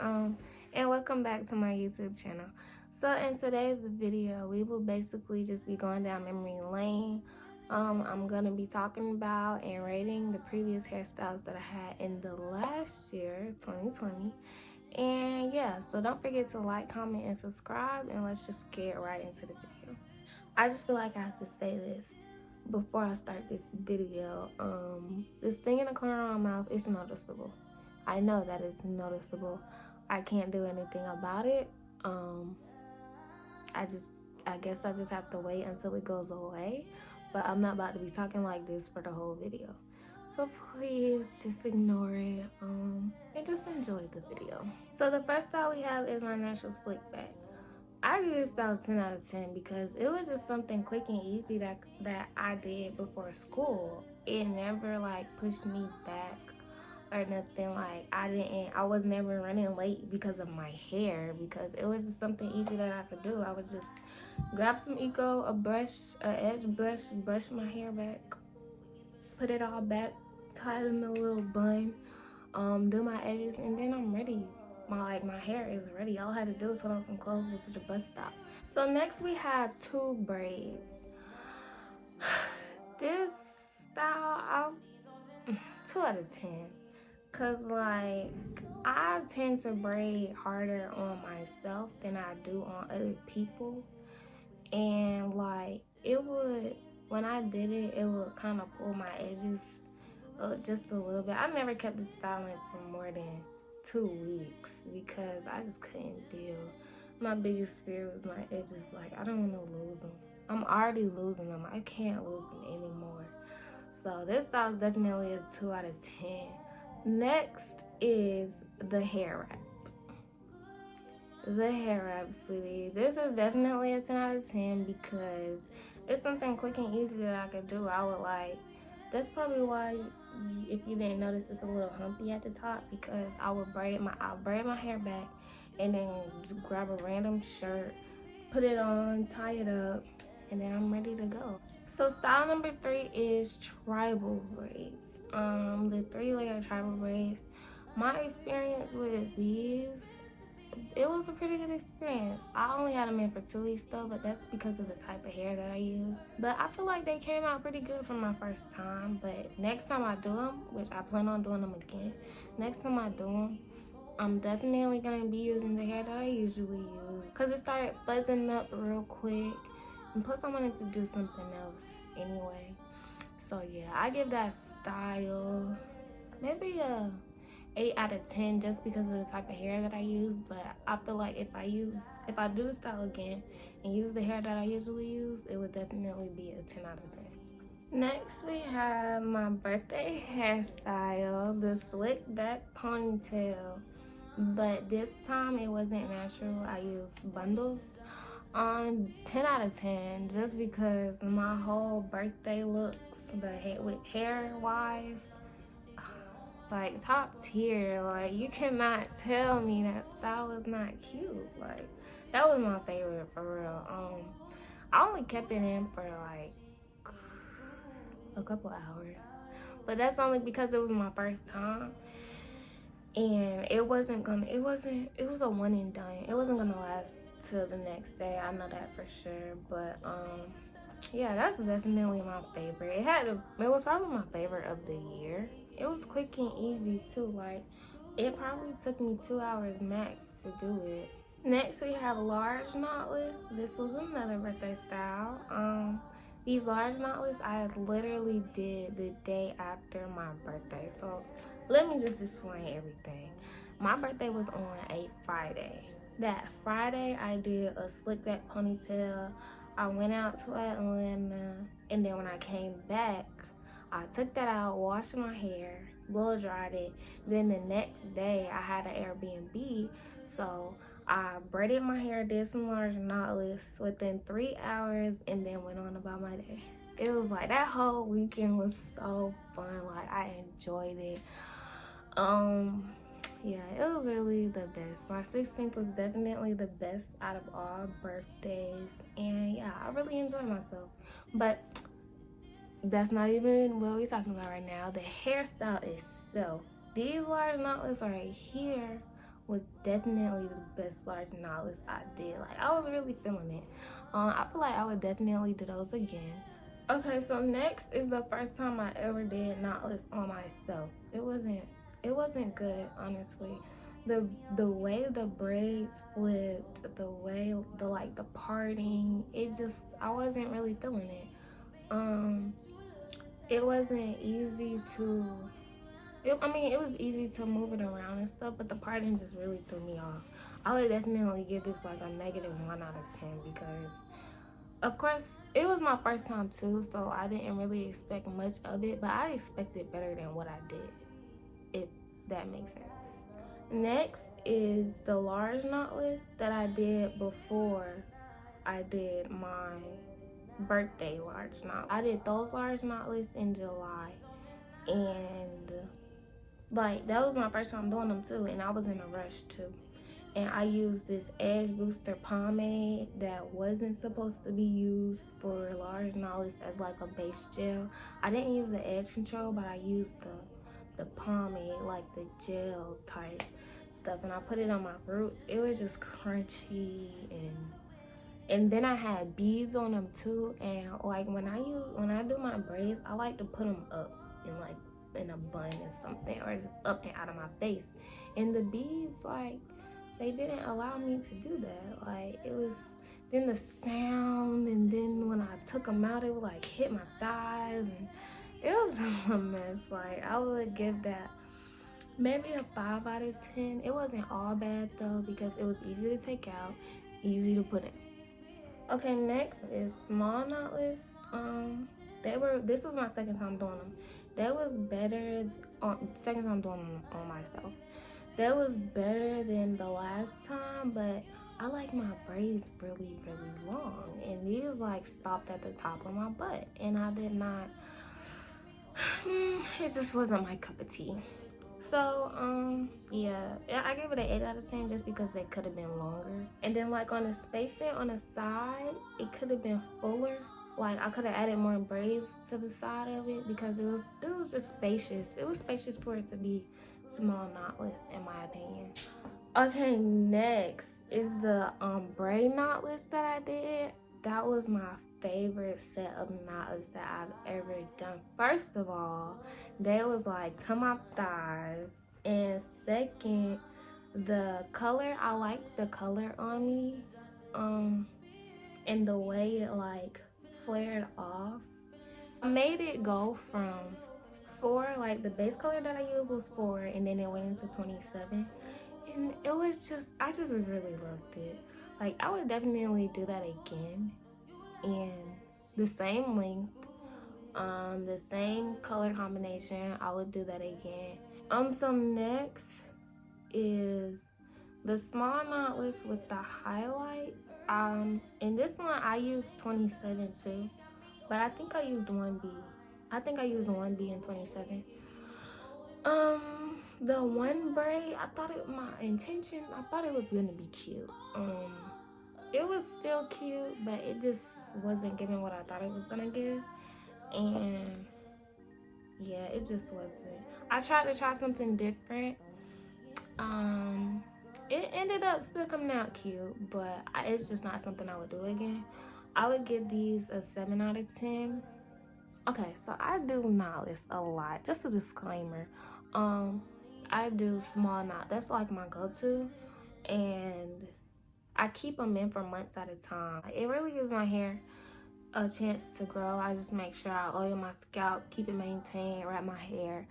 and welcome back to my YouTube channel. So in today's video, we will basically just be going down memory lane. I'm gonna be talking about and rating the previous hairstyles that I had in the last year, 2020. And yeah, so don't forget to like, comment, and subscribe, and let's just get right into the video. I just feel like I have to say this before I start this video. This thing in the corner of my mouth is noticeable. I know that it's noticeable. I can't do anything about it. I guess I just have to wait until it goes away. But I'm not about to be talking like this for the whole video. So please just ignore it and just enjoy the video. So the first style we have is my natural slick back. I give this style 10 out of 10 because it was just something quick and easy that I did before school. It never like pushed me back or nothing. Like I was never running late because of my hair, because it was just something easy that I could do. I would just grab some a edge brush, brush my hair back, put it all back, tie it in a little bun, do my edges, and then I'm ready. My hair is ready. All I had to do is put on some clothes, go to the bus stop. So next we have 2 braids. This style, 2 out of 10. Cause like I tend to braid harder on myself than I do on other people. And like when I did it, it would kind of pull my edges just a little bit. I never kept this styling for more than 2 weeks because I just couldn't deal. My biggest fear was my edges. Like, I don't want to lose them. I'm already losing them. I can't lose them anymore. So this style is definitely a 2 out of 10. Next is the hair wrap. The hair wrap, sweetie. This is definitely a 10 out of 10 because it's something quick and easy that I could do. That's probably why, if you didn't notice, it's a little humpy at the top, because I'll braid my hair back and then just grab a random shirt, put it on, tie it up, and then I'm ready to go. So style number 3 is tribal braids. The 3-layer tribal braids. My experience with these, it was a pretty good experience. I only had them in for 2 weeks though, but that's because of the type of hair that I use. But I feel like they came out pretty good for my first time. But next time I do them, which I plan on doing them again, next time I do them, I'm definitely gonna be using the hair that I usually use, because it started buzzing up real quick, and plus I wanted to do something else anyway. So yeah, I give that style maybe a 8 out of 10 just because of the type of hair that I use. But I feel like if I do the style again and use the hair that I usually use, it would definitely be a 10 out of 10. Next we have my birthday hairstyle, the slick back ponytail. But this time it wasn't natural. I used bundles. 10 out of 10 just because my whole birthday looks, with hair wise, like top tier. Like, you cannot tell me that style is not cute. Like, that was my favorite for real. I only kept it in for like a couple hours, but that's only because it was my first time, and it was a one and done. It wasn't gonna last till the next day. I know that for sure. But yeah, that's definitely my favorite. It was probably my favorite of the year. It was quick and easy too. Like, it probably took me 2 hours max to do it. Next we have large knotless. This was another birthday style. These large knotless I literally did the day after my birthday. So let me just explain everything. My birthday was on a Friday. That Friday I did a slick back ponytail. I went out to Atlanta, and then when I came back, I took that out, washed my hair, blow dried it. Then the next day I had an Airbnb, so I braided my hair, did some large knotless within 3 hours, and then went on about my day. It was like, that whole weekend was so fun. Like, I enjoyed it. Yeah, it was really the best. My 16th was definitely the best out of all birthdays, and yeah, I really enjoyed myself. But that's not even what we're talking about right now. The hairstyle itself. These large knotless right here was definitely the best large knotless I did. Like, I was really feeling it. I feel like I would definitely do those again. Okay, so next is the first time I ever did knotless on myself. It wasn't good, honestly. The way the braids flipped, the way the parting, I wasn't really feeling it. Um it wasn't easy to it was easy to move it around and stuff, but the parting just really threw me off. I would definitely give this like a -1 out of 10 because, of course, it was my first time too, so I didn't really expect much of it, but I expected better than what I did, if that makes sense. Next is the large knotless that I did before I did my birthday large knot. I did those large knotless in July, and like that was my first time doing them too, and I was in a rush too. And I used this edge booster pomade that wasn't supposed to be used for large knotless as like a base gel. I didn't use the edge control, but I used the pomade, like the gel type stuff, and I put it on my roots. It was just crunchy, and then I had beads on them too. And like when I do my braids, I like to put them up in a bun or something, or just up and out of my face. And the beads, like, they didn't allow me to do that. Like, it was then the sound, and then when I took them out, it would like hit my thighs, and it was just a mess. Like, I would give that maybe a 5 out of 10. It wasn't all bad though, because it was easy to take out, easy to put in. Okay, next is small knotless. This was my second time doing them. That was better on second time doing them on myself. That was better than the last time, but I like my braids really, really long, and these like stopped at the top of my butt, and I did not. It just wasn't my cup of tea. So, yeah, I gave it an 8 out of 10 just because they could have been longer. And then, like, on the spacing on the side, it could have been fuller. Like, I could have added more braids to the side of it because it was just spacious. It was spacious for it to be small knotless, in my opinion. Okay, next is the braid knotless that I did. That was my favorite set of knotless that I've ever done. First of all, they was like to my thighs, and second, the color, I like the color on me, and the way it like flared off. I made it go from 4, like the base color that I used was 4, and then it went into 27, and it was just, I just really loved it. Like, I would definitely do that again, and the same length, the same color combination, I would do that again. So next is the small knotless with the highlights. In this one I used 27 too, but I think I used 1B. I think I used 1B in 27. The one braid, I thought it was gonna be cute. It was still cute, but it just wasn't giving what I thought it was gonna give. And yeah, it just wasn't. I tried to try something different. It ended up still coming out cute, but it's just not something I would do again. I would give these a 7 out of 10. Okay, so I do knotless a lot. Just a disclaimer. I do small knot. That's like my go-to, and I keep them in for months at a time. It really gives my hair a chance to grow. I just make sure I oil my scalp, keep it maintained, wrap my hair,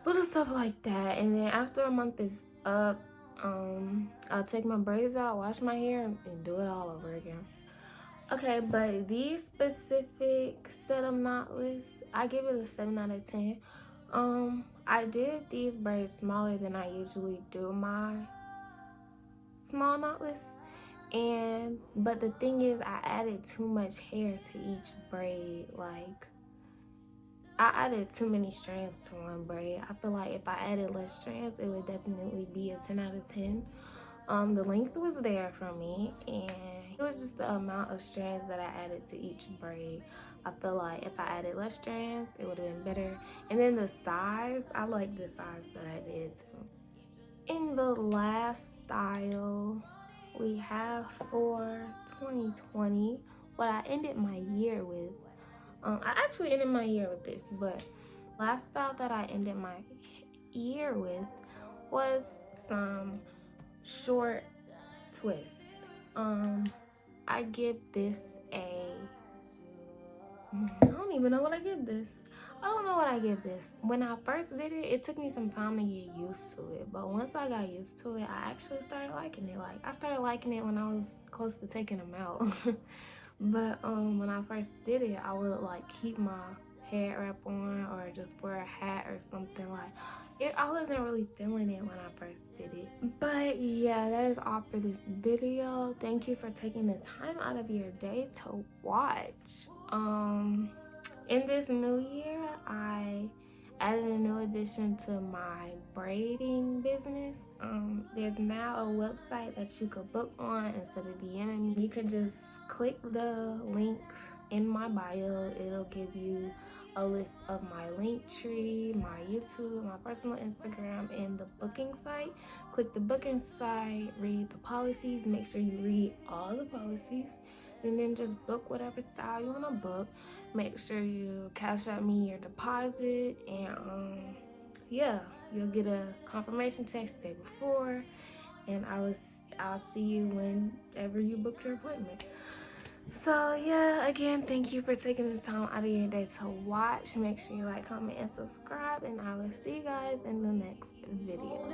little stuff like that. And then after a month is up, I'll take my braids out, wash my hair, and do it all over again. Okay, but these specific set of knotless, I give it a 7 out of 10. I did these braids smaller than I usually do my small knotless, but the thing is, I added too much hair to each braid. Like, I added too many strands to one braid. I feel like if I added less strands, it would definitely be a 10 out of 10. The length was there for me, and it was just the amount of strands that I added to each braid. I feel like if I added less strands, it would have been better. And then the size, I like the size that I did too. In the last style we have for 2020, what I ended my year with, I actually ended my year with this, but last style that I ended my year with was some short twists. I give this a, I don't even know what I give this. I don't know what I give this. When I first did it, it took me some time to get used to it. But once I got used to it, I actually started liking it. Like, I started liking it when I was close to taking them out. But when I first did it, I would like keep my head wrap on or just wear a hat or something. Like, I wasn't really feeling it when I first did it. But yeah, that is all for this video. Thank you for taking the time out of your day to watch. In this new year, I added a new addition to my braiding business. There's now a website that you could book on instead of DMing me. You could just click the link in my bio. It'll give you a list of my link tree, my YouTube, my personal Instagram, and the booking site. Click the booking site, read the policies, make sure you read all the policies, and then just book whatever style you want to book. Make sure you cash out me your deposit, and yeah, you'll get a confirmation text the day before, and I'll see you whenever you book your appointment. So yeah, again, thank you for taking the time out of your day to watch. Make sure you like, comment, and subscribe, and I will see you guys in the next video.